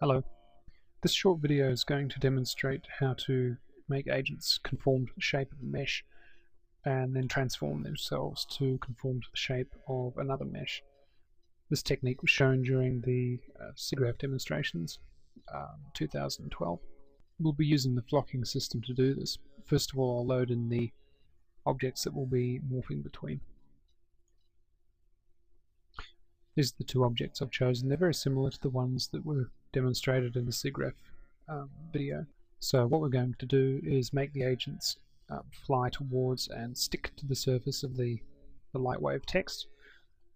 Hello. This short video is going to demonstrate how to make agents conform to the shape of a mesh and then transform themselves to conform to the shape of another mesh. This technique was shown during the SIGGRAPH demonstrations 2012. We'll be using the flocking system to do this. First of all, I'll load in the objects that we'll be morphing between. These are the two objects I've chosen. They're very similar to the ones that were demonstrated in the SIGGRAPH video. So what we're going to do is make the agents fly towards and stick to the surface of the LightWave text,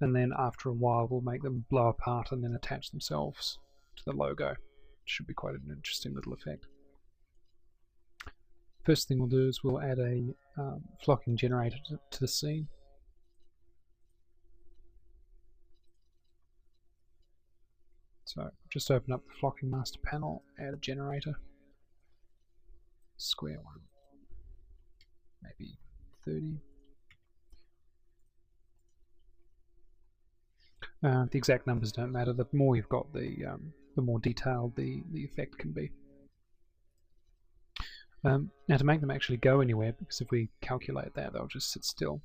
and then after a while we'll make them blow apart and then attach themselves to the logo. It should be quite an interesting little effect. First thing we'll do is we'll add a flocking generator to the scene. So just open up the flocking master panel, add a generator, square one, maybe 30. The exact numbers don't matter. The more you've got, the more detailed the effect can be. Now to make them actually go anywhere, because if we calculate that, they'll just sit still,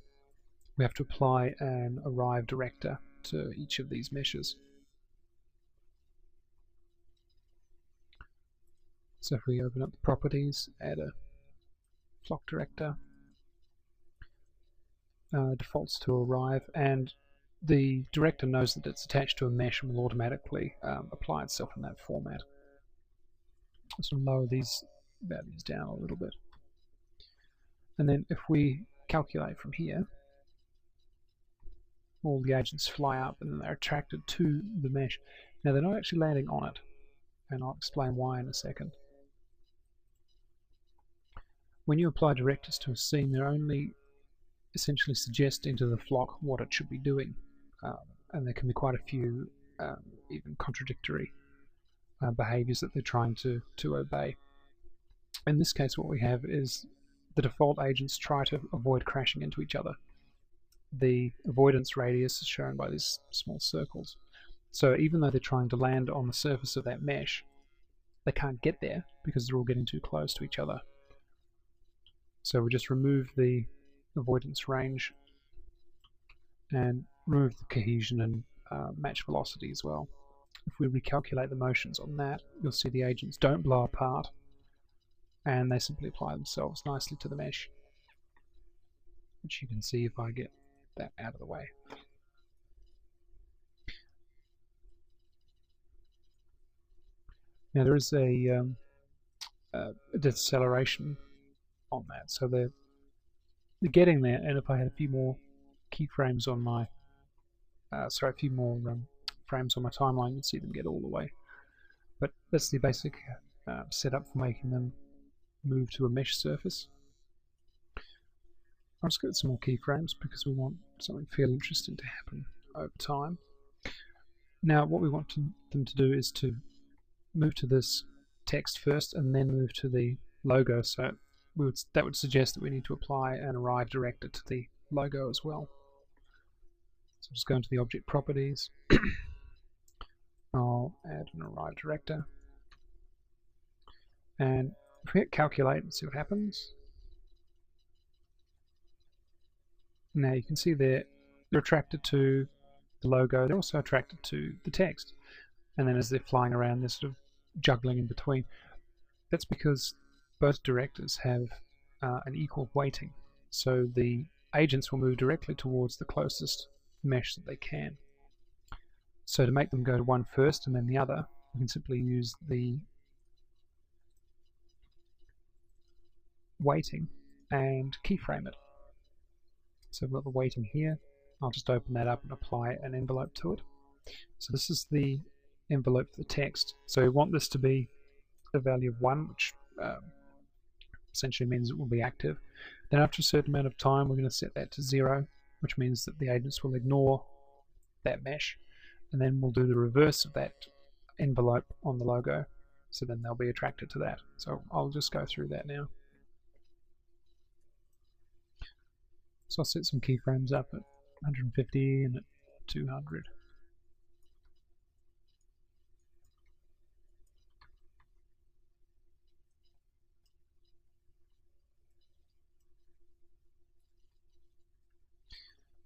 we have to apply an arrive director to each of these meshes. So if we open up the properties, add a flock director, defaults to arrive, and the director knows that it's attached to a mesh and will automatically apply itself in that format. So lower these values down a little bit. And then if we calculate from here, all the agents fly up and then they're attracted to the mesh. Now they're not actually landing on it, and I'll explain why in a second. When you apply directors to a scene, they're only essentially suggesting to the flock what it should be doing, and there can be quite a few even contradictory behaviors that they're trying to obey. In this case, what we have is the default agents try to avoid crashing into each other. The avoidance radius is shown by these small circles. So even though they're trying to land on the surface of that mesh, they can't get there because they're all getting too close to each other. So we just remove the avoidance range and remove the cohesion and match velocity as well. If we recalculate the motions on that, you'll see the agents don't blow apart and they simply apply themselves nicely to the mesh, which you can see if I get that out of the way. Now there is a deceleration on that, so they're getting there, and if I had a few more keyframes on my a few more frames on my timeline, you'd see them get all the way. But that's the basic setup for making them move to a mesh surface. I'll just get some more keyframes because we want something fairly interesting to happen over time. Now what we want them to do is to move to this text first and then move to the logo, so that would suggest that we need to apply an arrive director to the logo as well. So just go into the object properties. I'll add an arrive director, and if we hit calculate and see what happens, now you can see they're attracted to the logo. They're also attracted to the text, and then as they're flying around, they're sort of juggling in between. That's because both directors have an equal weighting, so the agents will move directly towards the closest mesh that they can. So to make them go to one first and then the other, we can simply use the weighting and keyframe it. So we've got the weighting here. I'll just open that up and apply an envelope to it. So this is the envelope for the text. So we want this to be a value of 1, which essentially means it will be active. Then after a certain amount of time, we're going to set that to 0, which means that the agents will ignore that mesh, and then we'll do the reverse of that envelope on the logo, so then they'll be attracted to that. So I'll just go through that now. So I'll set some keyframes up at 150 and at 200.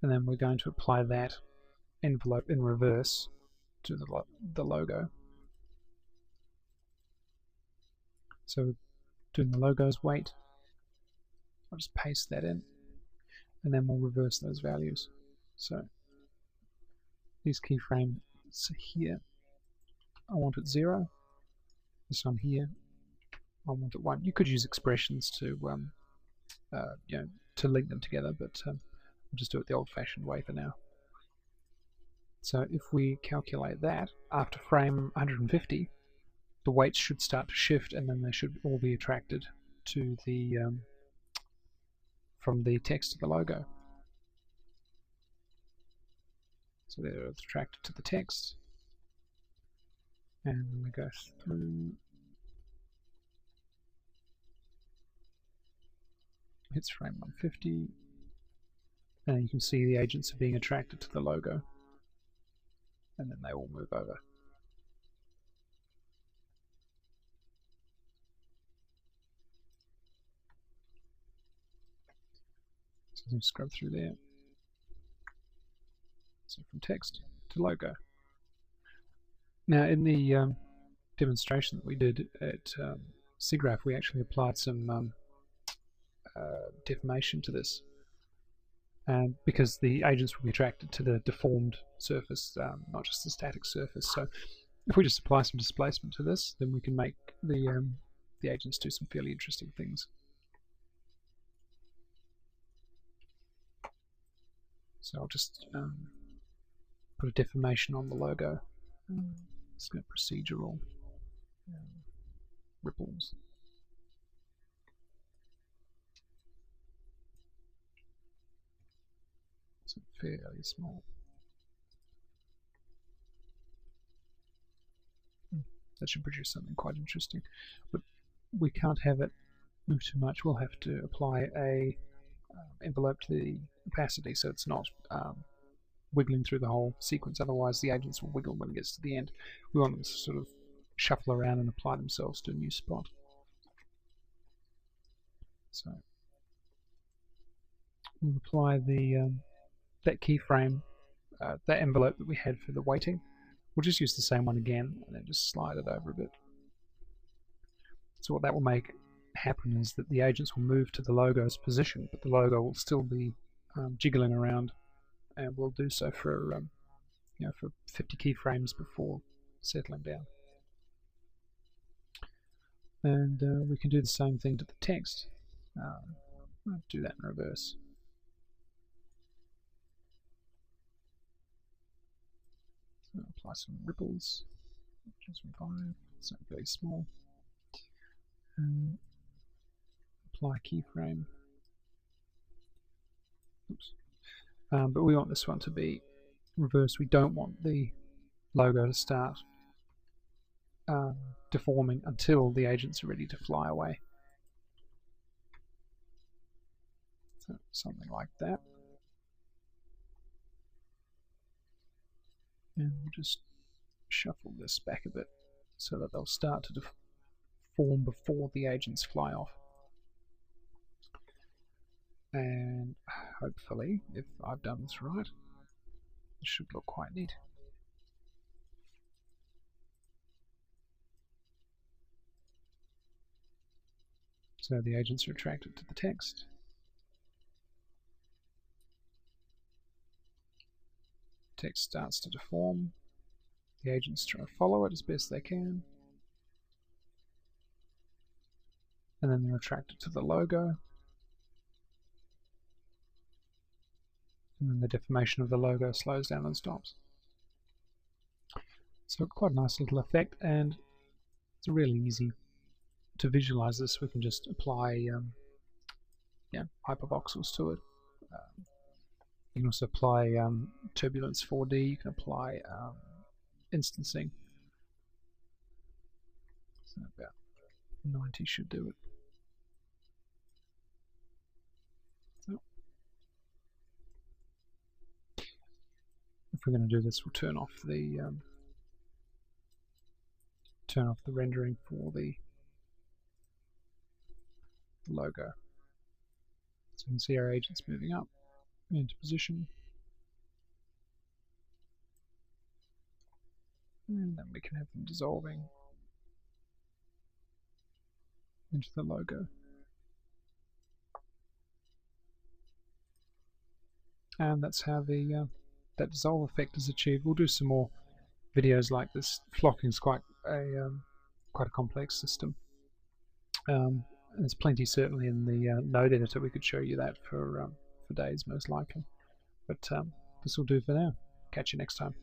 and then we're going to apply that envelope in reverse to the logo. So doing the logo's weight, I'll just paste that in, and then we'll reverse those values. So these keyframes here, I want it 0. This one here, I want it 1. You could use expressions to to link them together, but I'll just do it the old-fashioned way for now. So if we calculate that, after frame 150, the weights should start to shift, and then they should all be attracted to the from the text to the logo. So they're attracted to the text, and we go through. Hits frame 150, and you can see the agents are being attracted to the logo, and then they all move over. So we'll scrub through there. So from text to logo. Now in the demonstration that we did at SIGGRAPH, we actually applied some deformation to this, and because the agents will be attracted to the deformed surface, not just the static surface. So if we just apply some displacement to this, then we can make the agents do some fairly interesting things. So I'll just put a deformation on the logo. Let's go procedural ripples. So fairly small. That should produce something quite interesting, but we can't have it move too much. We'll have to apply a envelope to the opacity so it's not wiggling through the whole sequence, otherwise the agents will wiggle when it gets to the end. We want them to sort of shuffle around and apply themselves to a new spot. So we'll apply the that keyframe, that envelope that we had for the weighting. We'll just use the same one again and then just slide it over a bit. So what that will make happen is that the agents will move to the logo's position, but the logo will still be jiggling around, and we'll do so for for 50 keyframes before settling down. And we can do the same thing to the text. I'll do that in reverse. So apply some ripples, just 5, it's not very small. Apply keyframe. Oops. But we want this one to be reversed. We don't want the logo to start deforming until the agents are ready to fly away. So something like that. And we'll just shuffle this back a bit so that they'll start to form before the agents fly off. And hopefully, if I've done this right, it should look quite neat. So the agents are attracted to the text. Text starts to deform. The agents try to follow it as best they can. And then they're attracted to the logo. And then the deformation of the logo slows down and stops. So quite a nice little effect, and it's really easy to visualize this. We can just apply hypervoxels to it. You can also apply turbulence 4D. You can apply instancing. So about 90 should do it. So if we're going to do this, we'll turn off the rendering for the logo. So you can see our agents moving up into position. And then we can have them dissolving into the logo. And that's how the that dissolve effect is achieved. We'll do some more videos like this. Flocking is quite a complex system. There's plenty certainly in the node editor. We could show you that for days most likely. But this will do for now. Catch you next time.